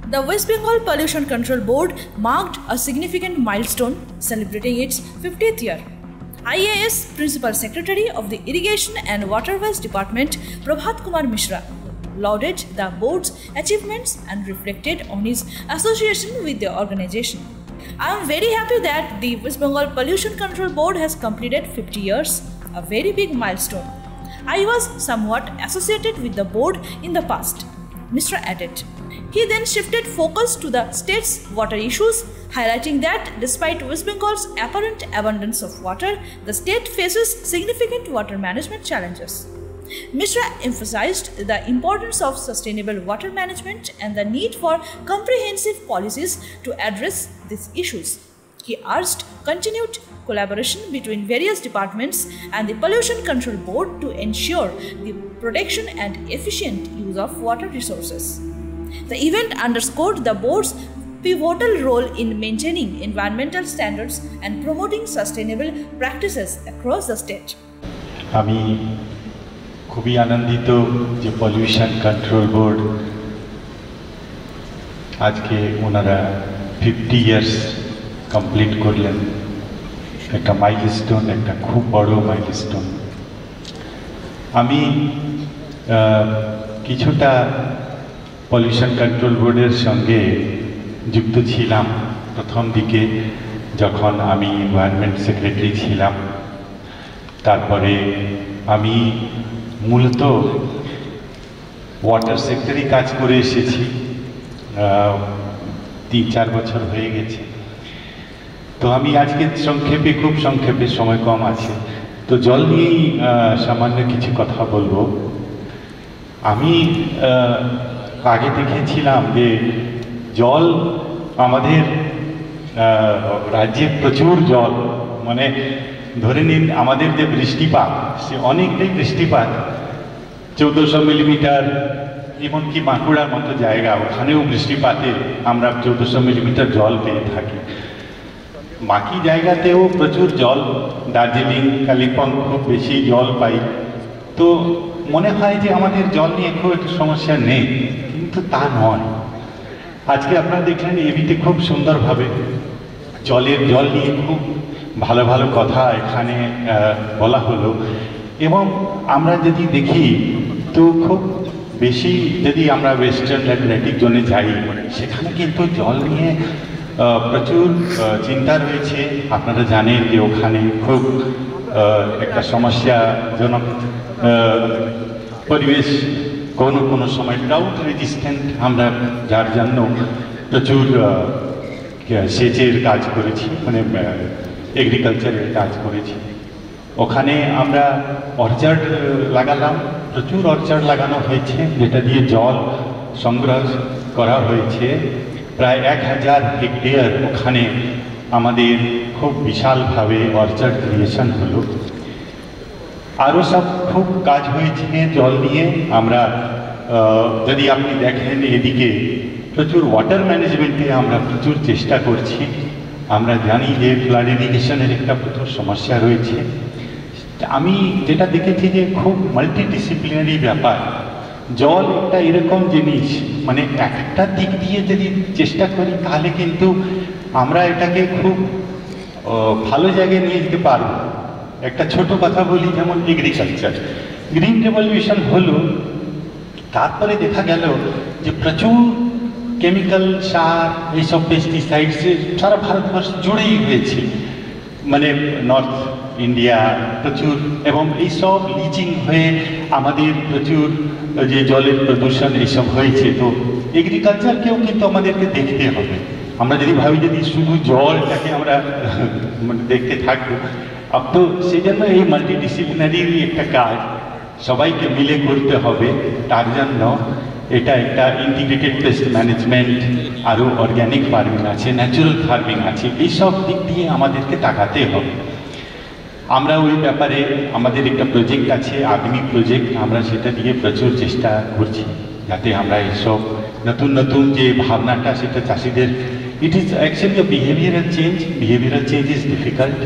The West Bengal Pollution Control Board marked a significant milestone, celebrating its 50th year. IAS Principal Secretary of the Irrigation and Waterways Department, Prabhat Kumar Mishra, lauded the board's achievements and reflected on his association with the organization. I am very happy that the West Bengal Pollution Control Board has completed 50 years, a very big milestone. I was somewhat associated with the board in the past, Mishra added. He then shifted focus to the state's water issues, highlighting that despite West Bengal's apparent abundance of water, the state faces significant water management challenges. Mishra emphasized the importance of sustainable water management and the need for comprehensive policies to address these issues. He urged continued collaboration between various departments and the Pollution Control Board to ensure the protection and efficient use of water resources. The event underscored the board's pivotal role in maintaining environmental standards and promoting sustainable practices across the state. আমি খুবই আনন্দিত যে pollution control board আজকে ওনারা 50 years complete করলেন। একটা milestone, একটা খুব বড় মাইলস্টোন। আমি কিছুটা পলিউশন কন্ট্রোল বোর্ডের সঙ্গে যুক্ত ছিলাম প্রথম দিকে, যখন আমি এনভায়রনমেন্ট সেক্রেটারি ছিলাম। তারপরে আমি মূলত ওয়াটার সেক্টরে কাজ করে এসেছি, 3-4 বছর হয়ে গেছে। তো আমি আজকে সংক্ষেপে, খুব সংক্ষেপে, সময় কম আছে, তো জল নিয়েই সামান্য কিছু কথা বলবো। আমি আগে দেখেছিলাম যে জল আমাদের রাজ্যে প্রচুর জল, মানে ধরে নিন আমাদের যে বৃষ্টিপাত, সে অনেকটাই বৃষ্টিপাত, 1400 মিলিমিটার, এমনকি বাঁকুড়ার মতো জায়গা, ওখানেও বৃষ্টিপাতে আমরা 1400 মিলিমিটার জল পেয়ে থাকি। বাকি জায়গাতেও প্রচুর জল, দার্জিলিং, কালিম্পং খুব বেশি জল পাই। তো মনে হয় যে আমাদের জল নিয়ে খুব একটা সমস্যা নেই, কিন্তু তা নয়। আজকে আপনারা দেখলেন এবিতে খুব সুন্দরভাবে জল নিয়ে খুব ভালো ভালো কথা এখানে বলা হলো। এবং আমরা যদি দেখি তো খুব বেশি, যদি আমরা ওয়েস্টার্ন অ্যাটলান্টিক জোনে যাই, সেখানে কিন্তু জল নিয়ে প্রচুর চিন্তা রয়েছে। আপনারা জানেন যে ওখানে খুব একটা সমস্যাজনক পরিবেশ, কোনো সময় ড্রাউট রেজিস্ট্যান্ট, আমরা যার জন্য প্রচুর সেচের কাজ করেছি, মানে এগ্রিকালচারের কাজ করেছি। ওখানে আমরা অর্চার্ড লাগালাম, প্রচুর অর্চার্ড লাগানো হয়েছে, যেটা দিয়ে জল সংগ্রহ করা হয়েছে। প্রায় 1000 হেক্টেয়ার ওখানে আমাদের খুব বিশালভাবে অর্চার্ড ক্রিয়েশন হলো। আরও সব খুব কাজ হয়েছে জল নিয়ে। আমরা যদি আপনি দেখেন এদিকে প্রচুর ওয়াটার ম্যানেজমেন্টে আমরা প্রচুর চেষ্টা করছি। আমরা জানি যে ফ্লাড ইরিগেশনের একটা প্রচুর সমস্যা রয়েছে। আমি যেটা দেখেছি যে খুব মাল্টিডিসিপ্লিনারি ব্যাপার। জল একটা এরকম জিনিস, মানে একটা দিক দিয়ে যদি চেষ্টা করি তাহলে কিন্তু আমরা এটাকে খুব ভালো জায়গায় নিয়ে যেতে পারব। একটা ছোট কথা বলি, যেমন এগ্রিকালচার, গ্রিন রেভলিউশন হলো, তারপরে দেখা গেল যে প্রচুর কেমিক্যাল সার, এইসব পেস্টিসাইডসের সারা ভারতবর্ষ জুড়েই হয়েছে, মানে নর্থ ইন্ডিয়া প্রচুর, এবং এইসব লিচিং হয়ে আমাদের প্রচুর যে জলের প্রদূষণ এইসব হয়েছে। তো এগ্রিকালচারকেও কিন্তু আমাদেরকে দেখতে হবে। আমরা যদি ভাবি যদি শুধু জলটাকে আমরা মানে দেখতে থাকবো, তো সেই জন্য এই মাল্টিডিসিপ্লিনারি একটা কাজ সবাইকে মিলে করতে হবে। তার জন্য এটা একটা ইন্টিগ্রেটেড পেস্ট ম্যানেজমেন্ট, আরও অর্গ্যানিক ফার্মিং আছে, ন্যাচারাল ফার্মিং আছে, এইসব দিক দিয়ে আমাদেরকে তাকাতে হবে। আমরা ওই ব্যাপারে আমাদের একটা প্রজেক্ট আছে, আগামী প্রজেক্ট, আমরা সেটা দিয়ে প্রচুর চেষ্টা করছি যাতে আমরা এইসব নতুন নতুন যে ভাবনাটা, সেটা চাষিদের, it is actually behavioural change is difficult,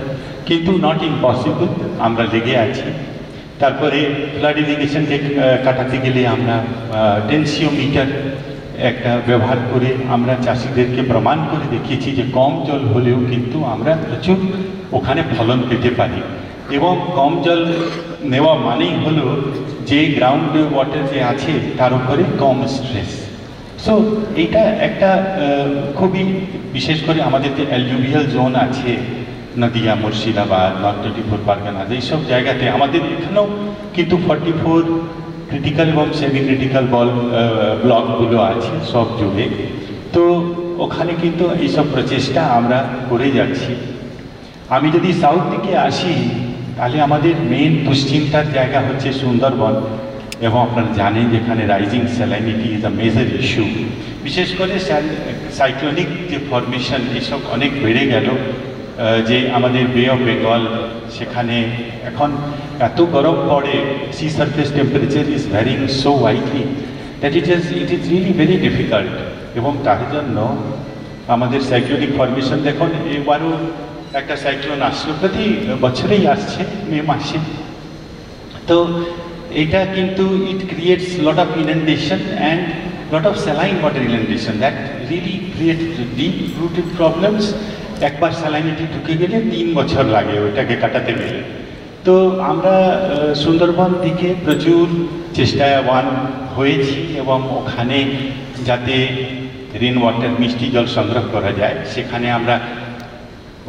কিন্তু নট ইম্পসিবল, আমরা লেগে আছি। তারপরে ফ্লাড ইরিগেশনকে কাটাতে গেলে আমরা টেনসিওমিটার একটা ব্যবহার করে আমরা চাষিদেরকে প্রমাণ করে দেখিয়েছি যে কম জল হলেও কিন্তু আমরা প্রচুর ওখানে ফলন পেতে পারি। এবং কম জল নেওয়া মানেই হলো যে গ্রাউন্ড ওয়াটার যে আছে তার উপরে কম স্ট্রেস। সো এইটা একটা খুবই, বিশেষ করে আমাদের যে অ্যালুভিয়াল জোন আছে নদিয়া, মুর্শিদাবাদ, নর্থ 24 পারগানা, এইসব জায়গাতে আমাদের এখানেও কিন্তু 44 ক্রিটিক্যাল এবং সেমি ক্রিটিক্যাল ব্লকগুলো আছে সব জুড়ে। তো ওখানে কিন্তু এইসব প্রচেষ্টা আমরা করে যাচ্ছি। আমি যদি সাউথ দিকে আসি তাহলে আমাদের মেন দুশ্চিন্তার জায়গা হচ্ছে সুন্দরবন, এবং আপনারা জানেন যেখানে rising salinity is a major issue. বিশেষ করে সাইক্লোনিক যে ফরমেশন এসব অনেক বেড়ে গেল, যে আমাদের বে অফ বেঙ্গল সেখানে এখন এত গরম পড়ে, sea surface temperature is varying so widely that it is really very difficult. এবং তার জন্য আমাদের সাইক্লোনিক ফরমেশন দেখুন, এবারও একটা সাইক্লোন আসলো, প্রতি বছরেই আসছে মে মাসে। তো এটা কিন্তু it creates lot of inundation and lot of saline water inundation that really create deep rooted problems. একবার স্যালাইনিটি ঢুকে গেলে 3 বছর লাগে ওইটাকে কাটাতে গেলে। তো আমরা সুন্দরবন দিকে প্রচুর চেষ্টাবান হয়েছি, এবং ওখানে যাতে রেন ওয়াটার, মিষ্টি জল সংগ্রহ করা যায়, সেখানে আমরা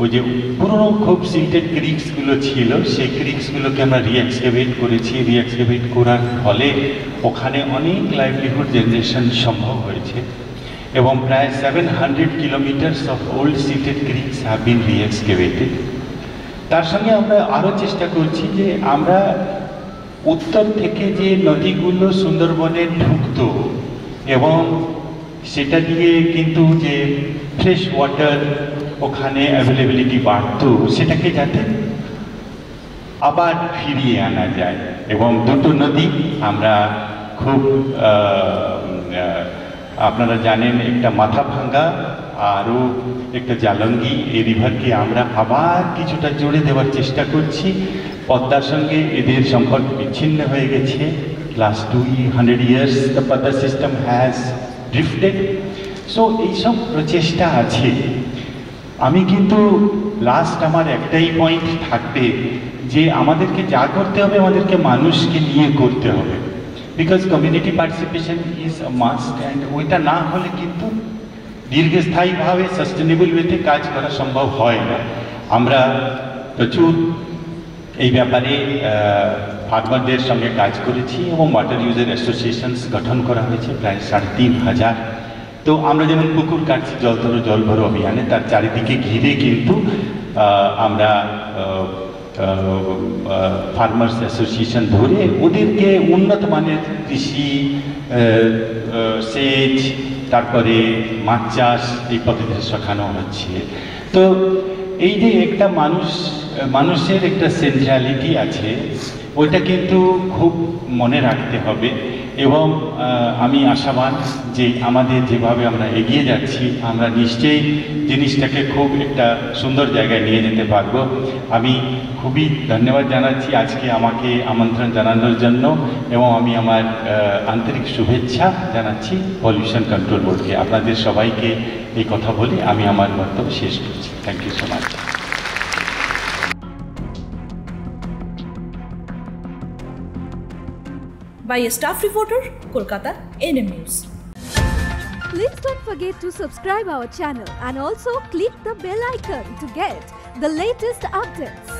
ওই যে পুরনো খুব সিল্টেড ক্রিক্সগুলো ছিল সেই ক্রিক্সগুলোকে আমরা রিএক্সকেভেট করেছি। রিএক্সকেভেট করার ফলে ওখানে অনেক লাইভলিহুড জেনারেশন সম্ভব হয়েছে, এবং প্রায় 700 kilometres of old silted creeks have been reexcavated. তার সঙ্গে আমরা আরও চেষ্টা করছি যে আমরা উত্তর থেকে যে নদীগুলো সুন্দরবনে ঢুকতো এবং সেটা দিয়ে কিন্তু যে ফ্রেশ ওয়াটার ওখানে অ্যাভেলেবিলিটি বাড়তো, সেটাকে যাতে আবার ফিরিয়ে আনা যায়। এবং দুটো নদী আমরা খুব, আপনারা জানেন একটা মাথাভাঙ্গা আরও একটা জালঙ্গি, এই রিভারকে আমরা আবার কিছুটা জুড়ে দেওয়ার চেষ্টা করছি। পদ্মার সঙ্গে এদের সম্পর্ক বিচ্ছিন্ন হয়ে গেছে। Last 200 years the Padma system has drifted. So এইসব প্রচেষ্টা আছে। আমি কিন্তু লাস্ট আমার একটাই পয়েন্ট থাকবে যে আমাদেরকে যা করতে হবে আমাদেরকে মানুষকে নিয়ে করতে হবে, because community participation is a must, and ওইটা না হলে কিন্তু দীর্ঘস্থায়ীভাবে সাস্টেনেবল ওয়েতে কাজ করা সম্ভব হয় না। আমরা প্রচুর এই ব্যাপারে ফার্মারদের সঙ্গে কাজ করেছি, এবং ওয়াটার ইউজার অ্যাসোসিয়েশনস গঠন করা হয়েছে প্রায় 3,500। তো আমরা যেমন পুকুর কাটছি জল ধরো জল ভরো অভিযানে, তার চারিদিকে ঘিরে কিন্তু আমরা ফার্মার্স অ্যাসোসিয়েশন ধরে ওদেরকে উন্নত মানের কৃষি, সেচ, তারপরে মাছ চাষ এই পদ্ধতিতে শেখানো হচ্ছে। তো এই যে একটা মানুষের একটা সেন্ট্রালিটি আছে, ওইটা কিন্তু খুব মনে রাখতে হবে। এবং আমি আশাবান যে আমাদের যেভাবে আমরা এগিয়ে যাচ্ছি, আমরা নিশ্চয়ই জিনিসটাকে খুব একটা সুন্দর জায়গায় নিয়ে যেতে পারবো। আমি খুবই ধন্যবাদ জানাচ্ছি আজকে আমাকে আমন্ত্রণ জানানোর জন্য, এবং আমি আমার আন্তরিক শুভেচ্ছা জানাচ্ছি পলিউশন কন্ট্রোল বোর্ডকে। আপনাদের সবাইকে এই কথা বলে আমি আমার বক্তব্য শেষ করছি। Thank you so much. By a staff reporter, Kolkata, ANM News. Please don't forget to subscribe our channel and also click the bell icon to get the latest updates.